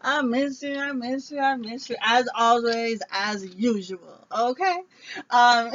I miss you, I miss you, I miss you. As always, as usual. Okay? Um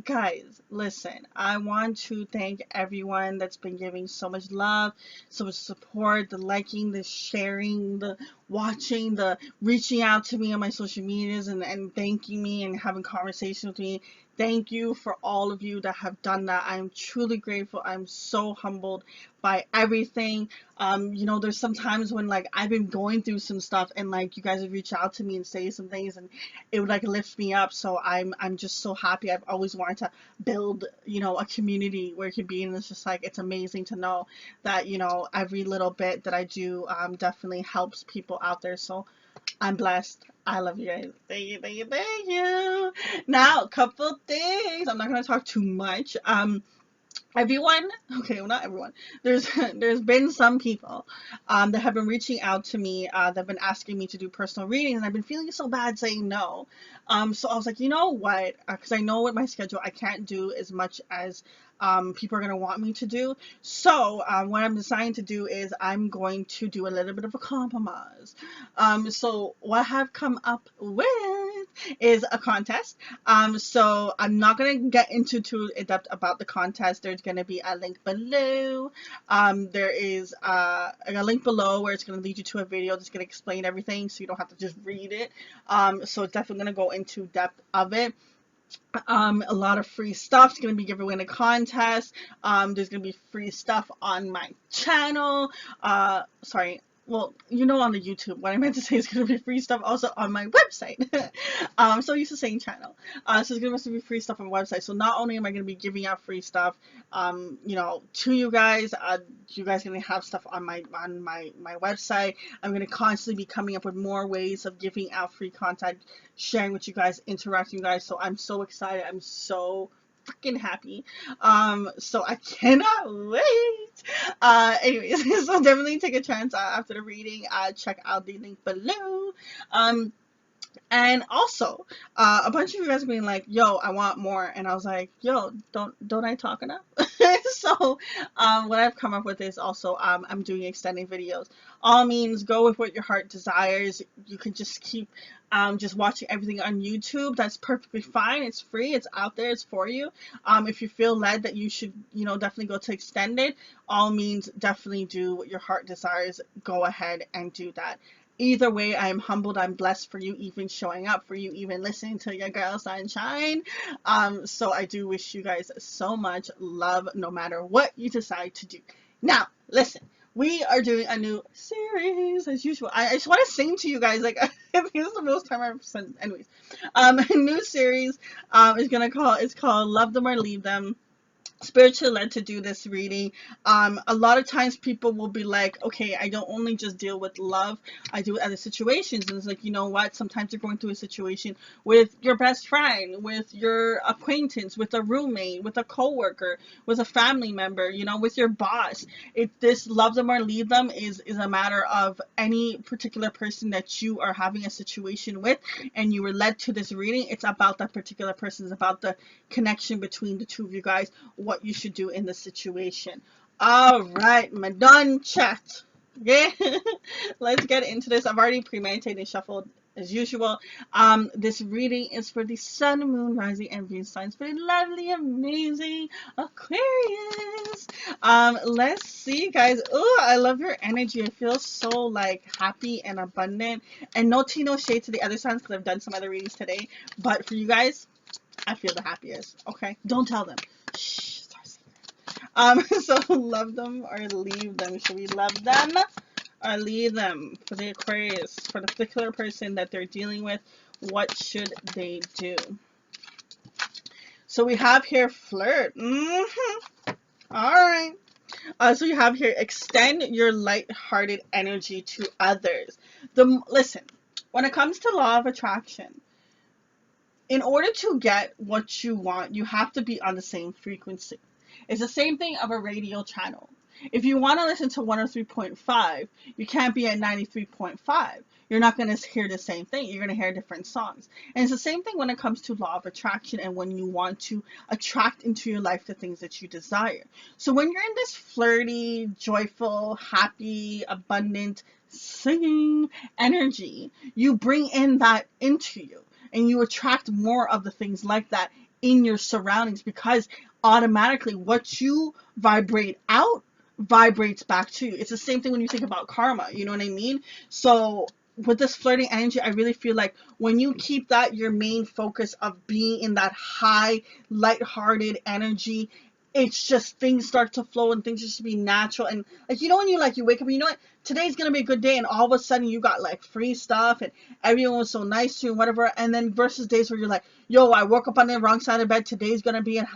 guys, listen, I want to thank everyone that's been giving so much love, so much support, the liking, the sharing, the watching, the reaching out to me on my social medias and thanking me and having conversations with me. Thank you for all of you that have done that. I'm truly grateful. I'm so humbled by everything. There's some times when like I've been going through some stuff and like you guys would reach out to me and say some things and it would like lift me up. So I'm just so happy. I've always wanted to build, a community where it could be, and it's just like it's amazing to know that, every little bit that I do definitely helps people out there. So I'm blessed. I love you guys. Thank you, thank you, thank you. Now, couple things. I'm not gonna talk too much. Everyone, okay, well, not everyone, there's there's been some people that have been reaching out to me, that have been asking me to do personal readings, and I've been feeling so bad saying no. So I was like, you know what, because I know with my schedule I can't do as much as people are going to want me to do. So what I'm deciding to do is I'm going to do a little bit of a compromise. So what I have come up with is a contest. So I'm not gonna get into too in depth about the contest. There's gonna be a link below. There is a link below where it's gonna lead you to a video that's gonna explain everything, so you don't have to just read it. So it's definitely gonna go into depth of it. A lot of free stuff is going to be given away in a contest. There's going to be free stuff on my channel. Sorry. Well, on the YouTube, what I meant to say is going to be free stuff also on my website. I'm so used to saying channel. So there's going to be free stuff on my website. So not only am I going to be giving out free stuff, to you guys going to have stuff on my website. I'm going to constantly be coming up with more ways of giving out free content, sharing with you guys, interacting with you guys. So I'm so excited. I'm so freaking happy. So I cannot wait. Anyways, so definitely take a chance after the reading. Check out the link below. And also, a bunch of you guys being like, "Yo, I want more," and I was like, "Yo, don't I talk enough?" So, what I've come up with is also I'm doing extending videos. All means, go with what your heart desires. You can just keep just watching everything on YouTube. That's perfectly fine. It's free. It's out there. It's for you. If you feel led that you should, definitely go to extended, all means, definitely do what your heart desires. Go ahead and do that. Either way, I am humbled. I'm blessed for you even showing up, for you even listening to your girl Sunshine. So I do wish you guys so much love no matter what you decide to do. Now, listen, we are doing a new series as usual. I just want to sing to you guys. Like, I think it's the most time I've ever said. Anyways, a new series it's called Love Them or Leave Them. Spiritually led to do this reading. A lot of times people will be like, okay, I don't only just deal with love, I do other situations. And it's like, you know what, sometimes you're going through a situation with your best friend, with your acquaintance, with a roommate, with a coworker, with a family member, with your boss. This love them or leave them is a matter of any particular person that you are having a situation with and you were led to this reading. It's about that particular person. It's about the connection between the two of you guys, what you should do in the situation. All right, my done chat. Okay, let's get into this. I've already premeditated and shuffled as usual. This reading is for the sun, moon, rising, and Venus signs, for the lovely, amazing Aquarius. Let's see, guys. Oh, I love your energy. I feel so like happy and abundant. And no tea, no shade to the other signs because I've done some other readings today. But for you guys, I feel the happiest. Okay, don't tell them. Shh, it's our secret. So love them or leave them. Should we love them or leave them? For the Aquarius, for the particular person that they're dealing with, what should they do? So we have here flirt. All right. So you have here extend your light-hearted energy to others. Listen, when it comes to law of attraction, in order to get what you want, you have to be on the same frequency. It's the same thing of a radio channel. If you want to listen to 103.5, you can't be at 93.5. You're not going to hear the same thing. You're going to hear different songs. And it's the same thing when it comes to law of attraction and when you want to attract into your life the things that you desire. So when you're in this flirty, joyful, happy, abundant, singing energy, you bring in that into you and you attract more of the things like that in your surroundings, because automatically what you vibrate out vibrates back to you. It's the same thing when you think about karma, you know what I mean? So with this flirting energy, I really feel like when you keep that your main focus of being in that high, lighthearted energy, it's just things start to flow and things just be natural. And like, you know, when you wake up and you know what, today's gonna be a good day, and all of a sudden you got like free stuff and everyone was so nice to you and whatever. And then versus days where you're like, yo, I woke up on the wrong side of bed, today's gonna be a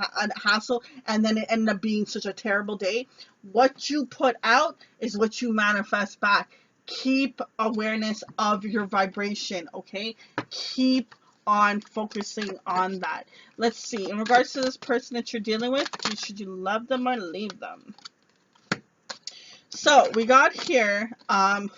hassle, and then it ended up being such a terrible day. What you put out is what you manifest back. Keep awareness of your vibration, okay? Keep on focusing on that. Let's see. In regards to this person that you're dealing with, should you love them or leave them? So we got here, got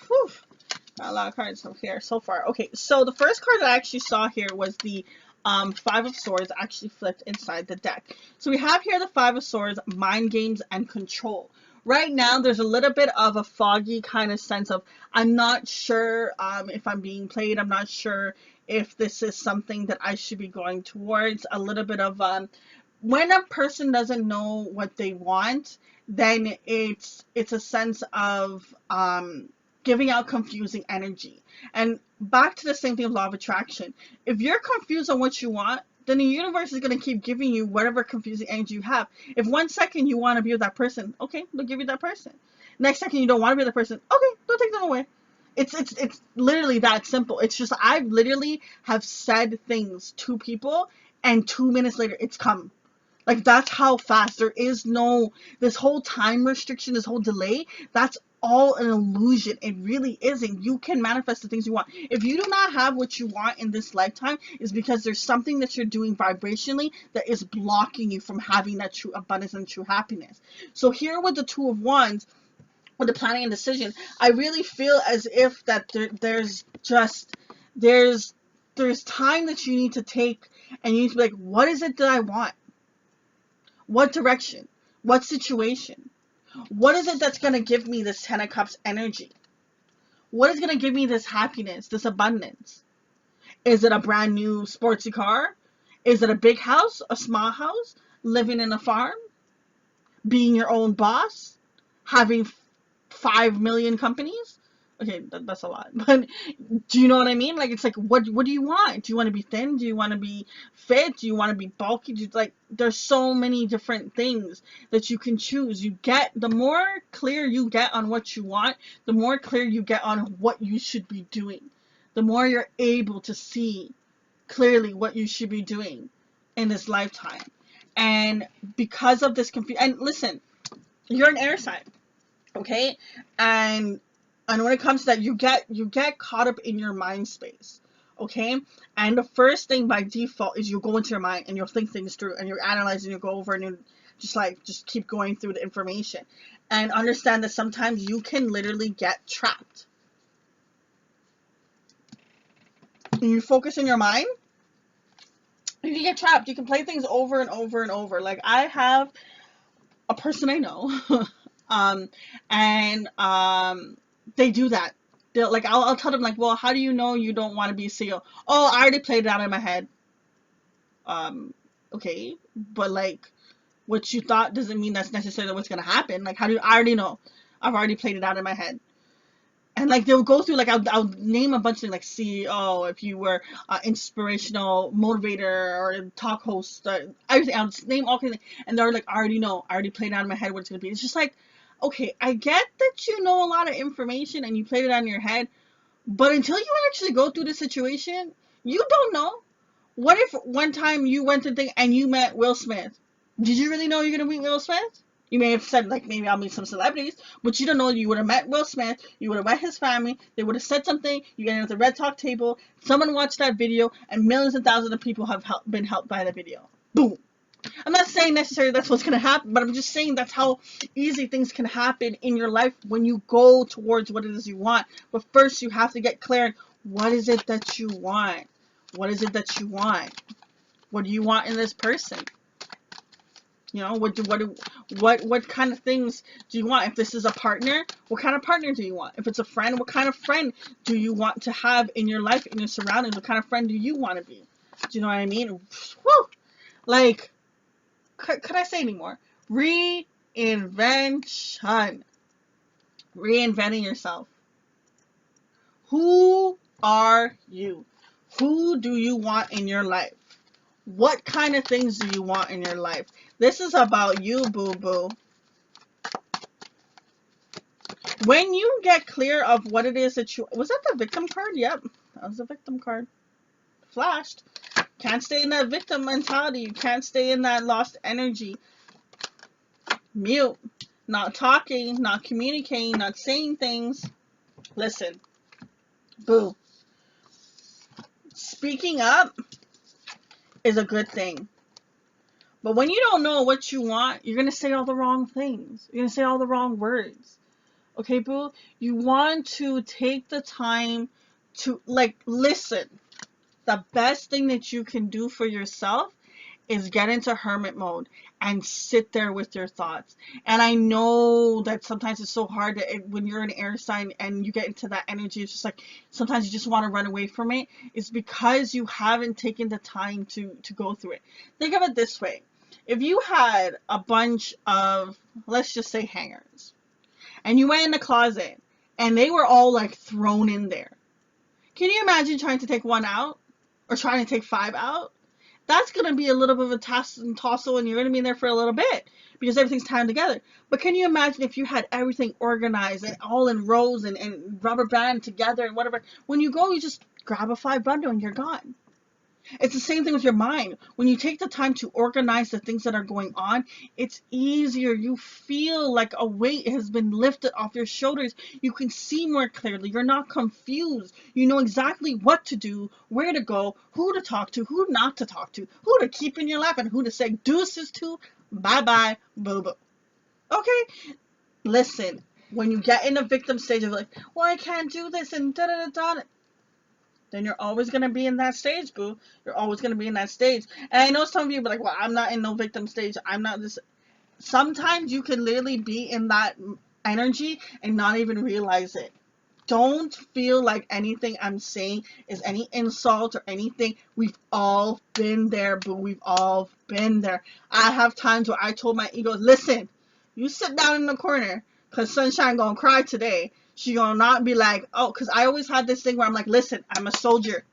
a lot of cards over here so far. Okay, so the first card that I actually saw here was the Five of Swords actually flipped inside the deck. So we have here the Five of Swords, mind games and control. Right now, there's a little bit of a foggy kind of sense of, I'm not sure if I'm being played. I'm not sure if this is something that I should be going towards. A little bit of, when a person doesn't know what they want, then it's a sense of giving out confusing energy. And back to the same thing of law of attraction. If you're confused on what you want, then the universe is going to keep giving you whatever confusing energy you have. If 1 second you want to be with that person, okay, they'll give you that person. Next second you don't want to be with that person, okay, they'll take them away. It's literally that simple. It's just, I literally have said things to people and 2 minutes later it's come. Like, that's how fast. There is no, this whole time restriction, this whole delay, that's all an illusion. It really isn't. You can manifest the things you want. If you do not have what you want in this lifetime, it's because there's something that you're doing vibrationally that is blocking you from having that true abundance and true happiness. So here with the Two of Wands, with the planning and decision, I really feel as if that there's time that you need to take, and you need to be like, what is it that I want? What direction? What situation? What is it that's going to give me this Ten of Cups energy? What is going to give me this happiness, this abundance? Is it a brand new sportsy car? Is it a big house, a small house, living in a farm, being your own boss, having 5 million companies? Okay, that's a lot, but do you know what I mean? Like, it's like, what do you want? Do you want to be thin? Do you want to be fit? Do you want to be bulky? There's so many different things that you can choose. The more clear you get on what you want, the more clear you get on what you should be doing. The more you're able to see clearly what you should be doing in this lifetime. And because of this confusion, and listen, you're an air sign, okay? And when it comes to that, you get caught up in your mind space, okay? And the first thing by default is you go into your mind and you'll think things through and you're analyzing, you go over and you just keep going through the information, and understand that sometimes you can literally get trapped. When you focus in your mind, you can get trapped. You can play things over and over and over. Like, I have a person I know, they do that. They'll, like, I'll tell them, like, well, how do you know you don't want to be a CEO? Oh, I already played it out in my head. Okay, but like, what you thought doesn't mean that's necessarily what's gonna happen. Like, how do you? I already know. I've already played it out in my head. And like, they'll go through, like, I'll name a bunch of things, like CEO, if you were inspirational motivator or talk host, everything. I'll just name all kinds of things, and they're like, I already know. I already played it out in my head what it's gonna be. It's just like, okay, I get that you know a lot of information and you played it out in your head, but until you actually go through the situation, you don't know. What if one time you went to think and you met Will Smith? Did you really know you're gonna meet Will Smith? You may have said, like, maybe I'll meet some celebrities, but you don't know. You would have met Will Smith, you would have met his family, they would have said something, you get at the Red Talk table, someone watched that video, and millions and thousands of people have been helped by the video. Boom. I'm not saying necessarily that's what's going to happen, but I'm just saying that's how easy things can happen in your life when you go towards what it is you want. But first, you have to get clear on what is it that you want? What is it that you want? What do you want in this person? You know, what kind of things do you want? If this is a partner, what kind of partner do you want? If it's a friend, what kind of friend do you want to have in your life, in your surroundings? What kind of friend do you want to be? Do you know what I mean? Whew! Like, could I say anymore? Reinvention. Reinventing yourself. Who are you? Who do you want in your life? What kind of things do you want in your life? This is about you, boo-boo. When you get clear of what it is that you... Was that the victim card? Yep. That was the victim card. Flashed. Can't stay in that victim mentality. You can't stay in that lost energy. Mute. Not talking. Not communicating. Not saying things. Listen. Boo. Speaking up is a good thing. But when you don't know what you want, you're going to say all the wrong things. You're going to say all the wrong words. Okay, boo? You want to take the time to, like, listen. The best thing that you can do for yourself is get into hermit mode and sit there with your thoughts. And I know that sometimes it's so hard when you're an air sign and you get into that energy, it's just like sometimes you just want to run away from it. It's because you haven't taken the time to go through it. Think of it this way. If you had a bunch of, let's just say, hangers, and you went in the closet and they were all like thrown in there, can you imagine trying to take one out or trying to take 5 out? That's going to be a little bit of a tussle, and you're going to be in there for a little bit because everything's tied together. But can you imagine if you had everything organized and all in rows and rubber band together and whatever? When you go, you just grab a 5 bundle and you're gone. It's the same thing with your mind. When you take the time to organize the things that are going on, it's easier. You feel like a weight has been lifted off your shoulders. You can see more clearly. You're not confused. You know exactly what to do, where to go, who to talk to, who not to talk to, who to keep in your life, and who to say deuces to, bye-bye, boo-boo. Okay? Listen, when you get in a victim stage of like, well, I can't do this, and da-da-da-da, then you're always going to be in that stage, boo. You're always going to be in that stage. And I know some of you be like, well, I'm not in no victim stage. I'm not this. Sometimes you can literally be in that energy and not even realize it. Don't feel like anything I'm saying is any insult or anything. We've all been there, boo. We've all been there. I have times where I told my ego, listen, you sit down in the corner because Sunshine gonna cry today. She gonna not be like, oh, because I always had this thing where I'm like, listen, I'm a soldier.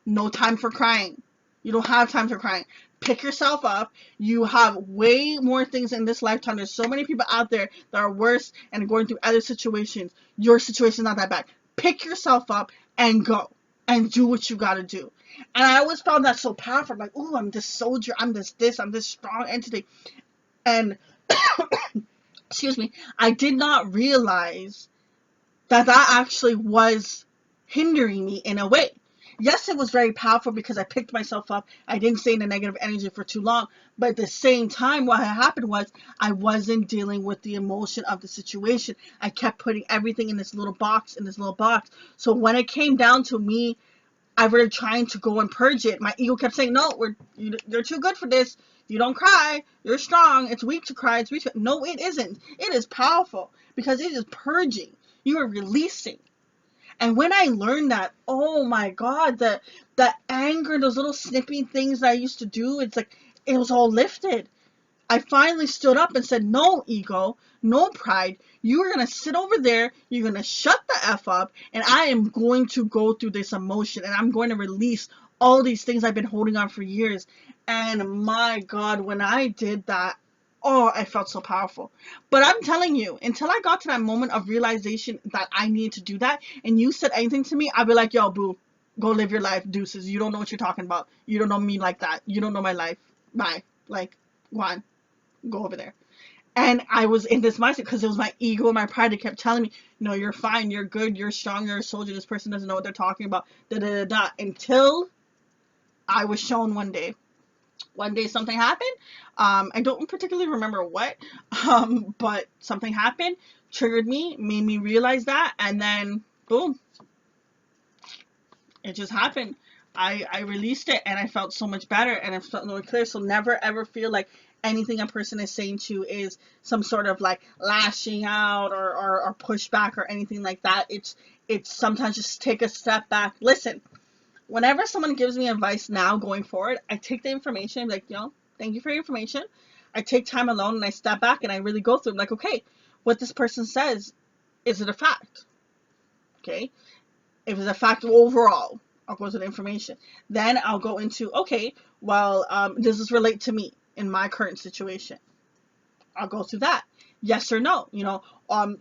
No time for crying. You don't have time for crying. Pick yourself up. You have way more things in this lifetime. There's so many people out there that are worse and going through other situations. Your situation is not that bad. Pick yourself up and go and do what you gotta do. And I always found that so powerful. I'm like, oh, I'm this soldier. I'm I'm this strong entity. And excuse me, I did not realize that actually was hindering me in a way. Yes, it was very powerful because I picked myself up. I didn't stay in the negative energy for too long. But at the same time, what had happened was I wasn't dealing with the emotion of the situation. I kept putting everything in this little box, So when it came down to me, I was trying to go and purge it. My ego kept saying, no, you're too good for this. You don't cry. You're strong. It's weak to cry. It's weak to... No, it isn't. It is powerful because it is purging. You are releasing. And when I learned that, oh my God, the anger, those little snipping things that I used to do, it's like it was all lifted. I finally stood up and said, no, ego, no pride. You're going to sit over there. You're going to shut the F up. And I am going to go through this emotion. And I'm going to release all these things I've been holding on for years. And my God, when I did that, oh, I felt so powerful. But I'm telling you, until I got to that moment of realization that I needed to do that, and you said anything to me, I'd be like, yo, boo, go live your life, deuces. You don't know what you're talking about. You don't know me like that. You don't know my life. Bye. Like, go on. Go over there. And I was in this mindset because it was my ego and my pride that kept telling me, no, you're fine, you're good, you're strong, you're a soldier, this person doesn't know what they're talking about, da da da da, until I was shown one day. One day something happened. I don't particularly remember what, but something happened, triggered me, made me realize that, and then boom, it just happened. I released it and I felt so much better and it felt more clear. So never ever feel like anything a person is saying to you is some sort of like lashing out or pushback or anything like that. It's sometimes just take a step back. Listen, whenever someone gives me advice now going forward, I take the information, like, thank you for your information. I take time alone and I step back and I really go through, like, okay, what this person says, is it a fact? Okay. If it's a fact overall, I'll go to the information. Then I'll go into, okay, well, does this relate to me in my current situation? I'll go through that. Yes or no.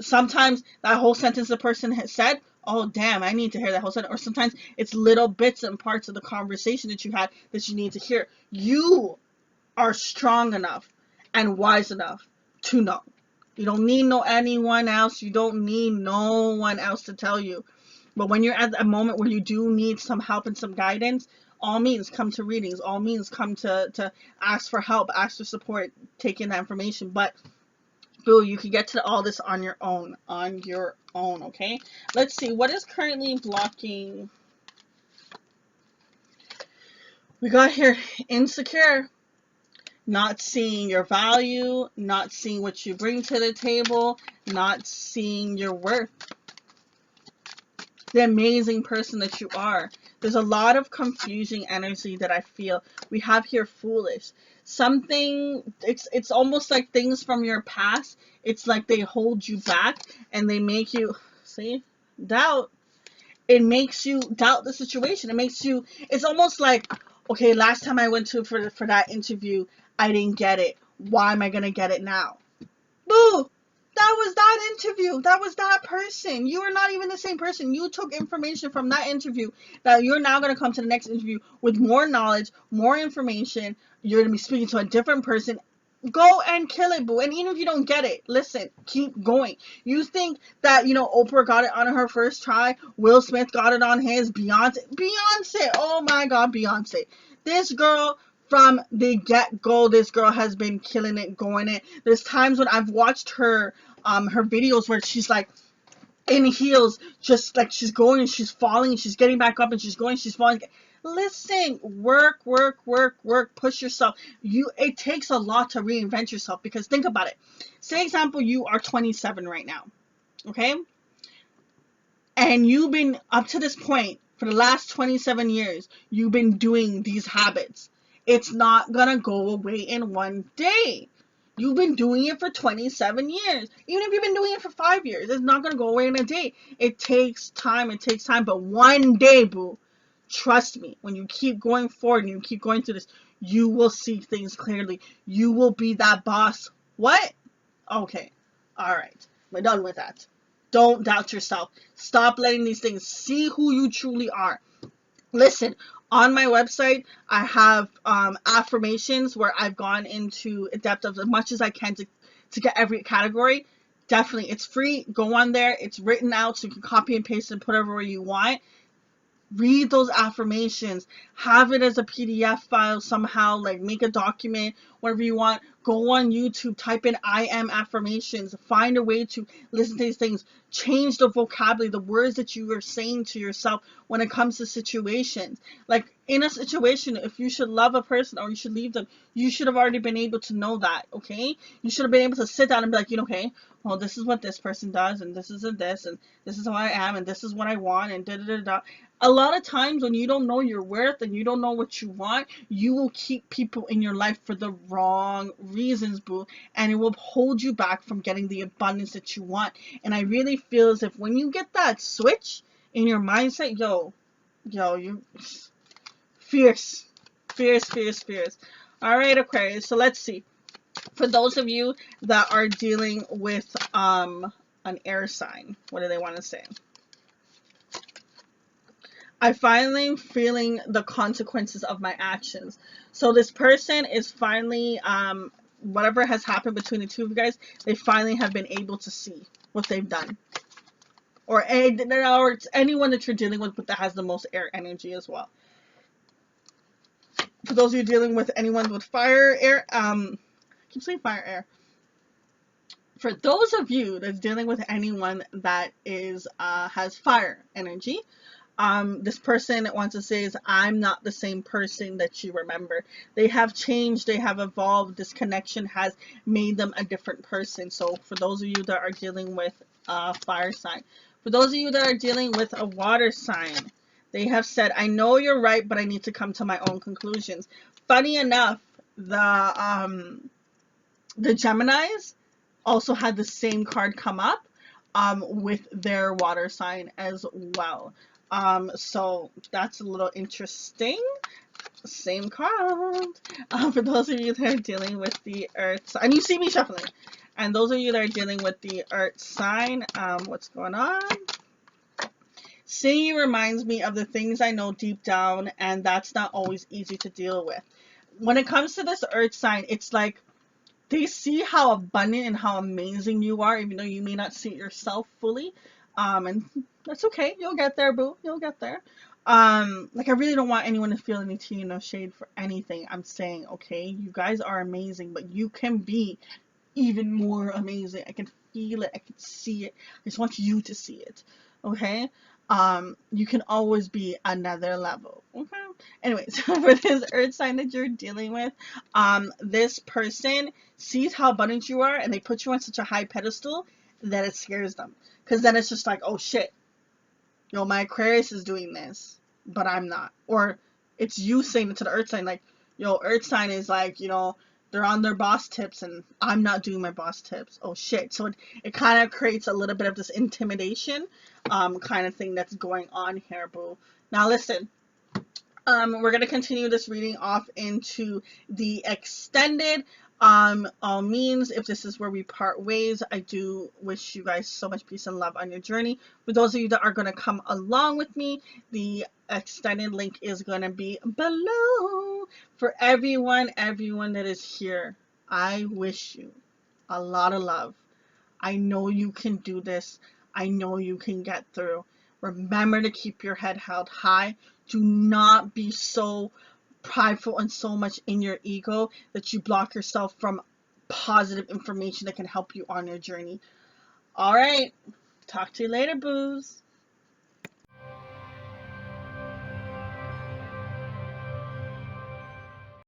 Sometimes that whole sentence the person has said, oh damn, I need to hear that whole sentence. Or sometimes it's little bits and parts of the conversation that you had that you need to hear. You are strong enough and wise enough to know. You don't need no anyone else. You don't need no one else to tell you. But when you're at a moment where you do need some help and some guidance, all means come to readings. All means come to ask for help, ask for support, take in that information. But boo, you can get to all this on your own. On your own, okay? Let's see. What is currently blocking? We got here insecure. Not seeing your value, not seeing what you bring to the table, not seeing your worth, the amazing person that you are. There's a lot of confusing energy that I feel. We have here foolish. Something, it's almost like things from your past. It's like they hold you back and they make you, see, doubt. It makes you doubt the situation. It makes you, it's almost like, okay, last time I went to for that interview, I didn't get it. Why am I going to get it now? Boo! That was that interview. That was that person. You are not even the same person. You took information from that interview that you're now going to come to the next interview with more knowledge, more information. You're going to be speaking to a different person. Go and kill it, boo. And even if you don't get it, listen, keep going. You think that, Oprah got it on her first try, Will Smith got it on his, Beyonce, oh my God, Beyonce. This girl, from the get-go, this girl has been killing it, going it. There's times when I've watched her videos where she's like in heels, just like she's going and she's falling and she's getting back up and she's going, she's falling. Listen, work, work, work, work, push yourself. It takes a lot to reinvent yourself, because think about it. Say example, you are 27 right now, okay? And you've been up to this point for the last 27 years, you've been doing these habits. It's not gonna go away in one day. You've been doing it for 27 years. Even if you've been doing it for 5 years, it's not gonna go away in a day. It takes time, but one day, boo, trust me, when you keep going forward and you keep going through this, you will see things clearly. You will be that boss. What? Okay. All right. We're done with that. Don't doubt yourself. Stop letting these things, see who you truly are. Listen, on my website, I have affirmations where I've gone into depth of as much as I can to get every category. Definitely, it's free. Go on there. It's written out, so you can copy and paste and put everywhere you want. Read those affirmations, have it as a PDF file somehow, like make a document, whatever you want. Go on YouTube, type in I am affirmations, find a way to listen to these things, change the vocabulary, the words that you are saying to yourself when it comes to situations. Like in a situation, if you should love a person or you should leave them, you should have already been able to know that, okay? You should have been able to sit down and be like, okay, well, this is what this person does, and this isn't this, and this is who I am, and this is what I want, and da da da da. A lot of times when you don't know your worth and you don't know what you want, you will keep people in your life for the wrong reasons, boo, and it will hold you back from getting the abundance that you want. And I really feel as if when you get that switch in your mindset, you fierce, fierce, fierce, fierce. All right, Aquarius. So let's see. For those of you that are dealing with an air sign, what do they want to say? I finally feeling the consequences of my actions. So this person is finally, whatever has happened between the two of you guys, they finally have been able to see what they've done. Or it's anyone that you're dealing with, but that has the most air energy as well. For those of you dealing with anyone with fire, air, I keep saying fire, air. For those of you that's dealing with anyone that is has fire energy, this person wants to say is, I'm not the same person that you remember. They have changed, they have evolved. This connection has made them a different person. So for those of you that are dealing with a fire sign, for those of you that are dealing with a water sign, they have said, I know you're right, but I need to come to my own conclusions. Funny enough, the Geminis also had the same card come up with their water sign as well. So that's a little interesting. Same card. For those of you that are dealing with the earth sign, and you see me shuffling, and those of you that are dealing with the earth sign, what's going on? Seeing you reminds me of the things I know deep down, and that's not always easy to deal with. When it comes to this earth sign, it's like they see how abundant and how amazing you are, even though you may not see it yourself fully. And that's okay. You'll get there, boo. You'll get there. Like I really don't want anyone to feel any tea, no shade for anything I'm saying, okay? You guys are amazing, but you can be even more amazing. I can feel it. I can see it. I just want you to see it. Okay? You can always be another level. Okay? Anyways, for this earth sign that you're dealing with, this person sees how abundant you are and they put you on such a high pedestal that it scares them. Because then it's just like, oh shit, my Aquarius is doing this, but I'm not. Or it's you saying it to the earth sign, like, earth sign is like, they're on their boss tips and I'm not doing my boss tips. Oh shit. So it kind of creates a little bit of this intimidation kind of thing that's going on here, boo. Now listen, we're going to continue this reading off into the extended means. If this is where we part ways, I do wish you guys so much peace and love on your journey. For those of you that are going to come along with me, the extended link is going to be below. For everyone that is here, I wish you a lot of love. I know you can do this. I know you can get through. Remember to keep your head held high. Do not be so prideful and so much in your ego that you block yourself from positive information that can help you on your journey. All right. Talk to you later, boos.